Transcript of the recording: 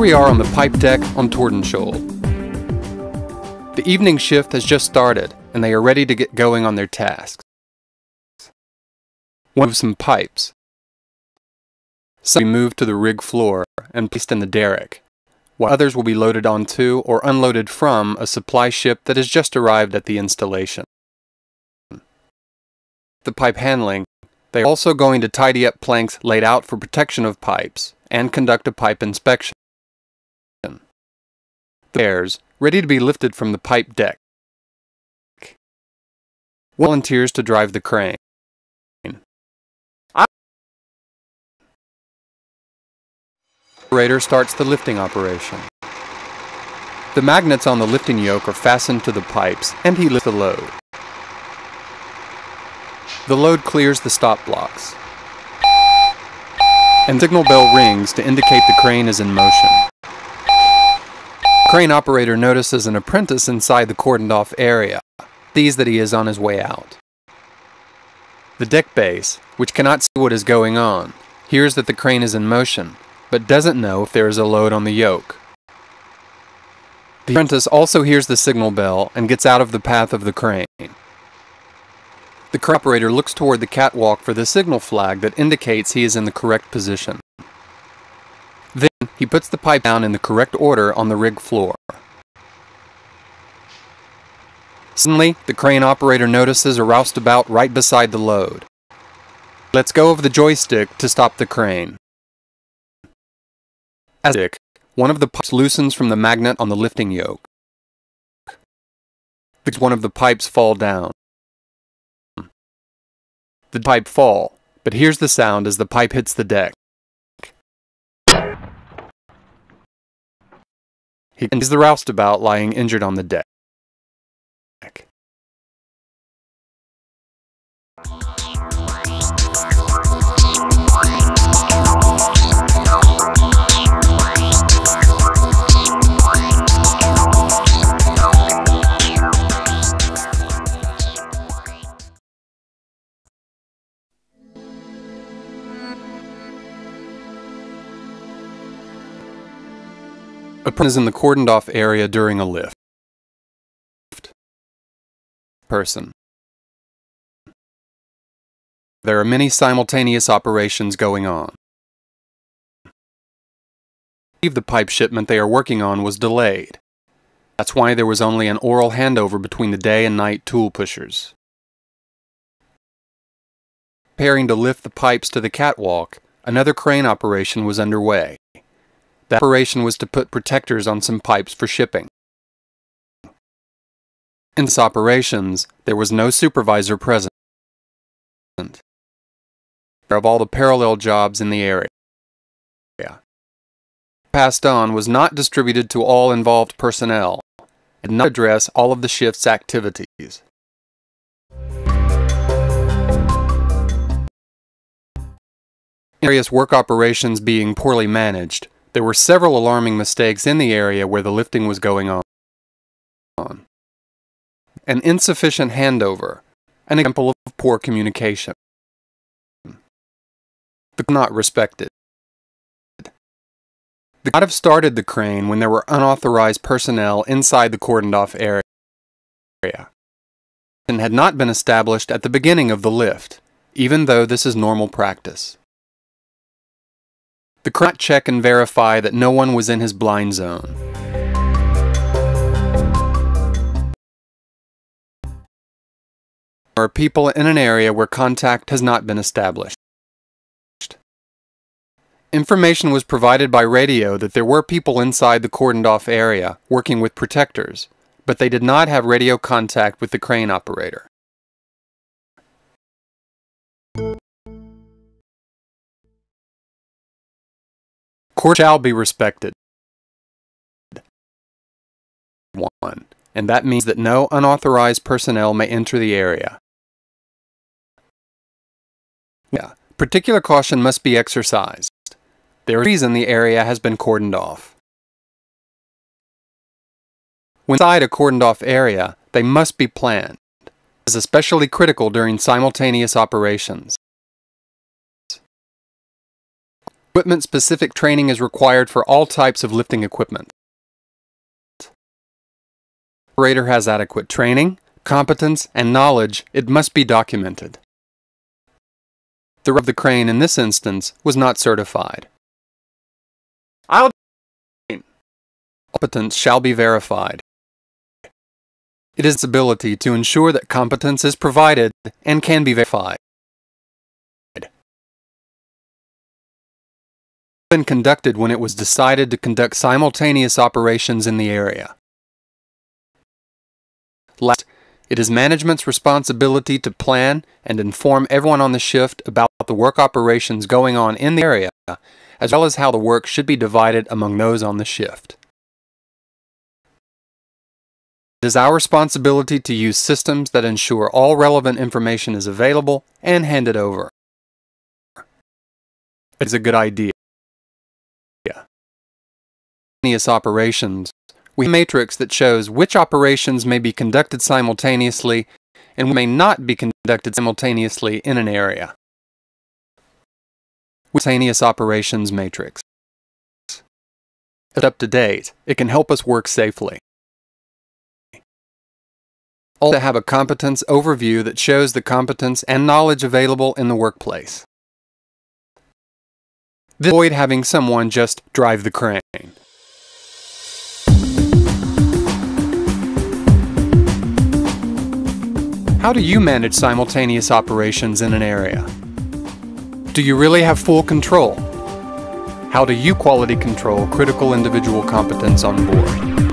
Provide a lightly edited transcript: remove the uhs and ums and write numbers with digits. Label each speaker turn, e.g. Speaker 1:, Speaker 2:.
Speaker 1: we are on the pipe deck on Tordenskjold. The evening shift has just started, and they are ready to get going on their tasks. One of some pipes. Some will be moved to the rig floor and placed in the derrick, while others will be loaded onto or unloaded from a supply ship that has just arrived at the installation. The pipe handling, they are also going to tidy up planks laid out for protection of pipes and conduct a pipe inspection. The bears, ready to be lifted from the pipe deck. Volunteers to drive the crane. Operator starts the lifting operation. The magnets on the lifting yoke are fastened to the pipes, and he lifts the load. The load clears the stop blocks, and the signal bell rings to indicate the crane is in motion. The crane operator notices an apprentice inside the cordoned-off area, sees that he is on his way out. The deck base, which cannot see what is going on, hears that the crane is in motion, but doesn't know if there is a load on the yoke. The apprentice also hears the signal bell and gets out of the path of the crane. The crane operator looks toward the catwalk for the signal flag that indicates he is in the correct position. Then, he puts the pipe down in the correct order on the rig floor. Suddenly, the crane operator notices a roustabout right beside the load. He lets go of the joystick to stop the crane. As one of the pipes loosens from the magnet on the lifting yoke. One of the pipes fall down. The pipe fall, but hears the sound as the pipe hits the deck. He sees the roustabout lying injured on the deck. A person is in the cordoned-off area during a lift. Person. There are many simultaneous operations going on. The pipe shipment they are working on was delayed. That's why there was only an oral handover between the day and night tool pushers. Preparing to lift the pipes to the catwalk, another crane operation was underway. The operation was to put protectors on some pipes for shipping. In this operations, there was no supervisor present. Of all the parallel jobs in the area. Passed on was not distributed to all involved personnel and did not address all of the shift's activities. In various work operations being poorly managed, there were several alarming mistakes in the area where the lifting was going on. An insufficient handover, an example of poor communication. Not respected. They could not have started the crane when there were unauthorized personnel inside the cordoned-off area, and had not been established at the beginning of the lift, even though this is normal practice. The crane check and verify that no one was in his blind zone. There are people in an area where contact has not been established. Information was provided by radio that there were people inside the cordoned-off area working with protectors, but they did not have radio contact with the crane operator. Court shall be respected. 1. And that means that no unauthorized personnel may enter the area. Particular caution must be exercised. There is a reason the area has been cordoned off. When inside a cordoned-off area, they must be planned. This is especially critical during simultaneous operations. Equipment-specific training is required for all types of lifting equipment. The operator has adequate training, competence, and knowledge. It must be documented. The of the crane in this instance was not certified. Competence shall be verified. It is its ability to ensure that competence is provided and can be verified. Been conducted when it was decided to conduct simultaneous operations in the area. Last, it is management's responsibility to plan and inform everyone on the shift about the work operations going on in the area, as well as how the work should be divided among those on the shift. It is our responsibility to use systems that ensure all relevant information is available and handed over. It is a good idea. Simultaneous operations. We have a matrix that shows which operations may be conducted simultaneously and which may not be conducted simultaneously in an area. Simultaneous operations matrix. It's up to date. It can help us work safely. Also have a competence overview that shows the competence and knowledge available in the workplace. Avoid having someone just drive the crane. How do you manage simultaneous operations in an area? Do you really have full control? How do you quality control critical individual competence on board?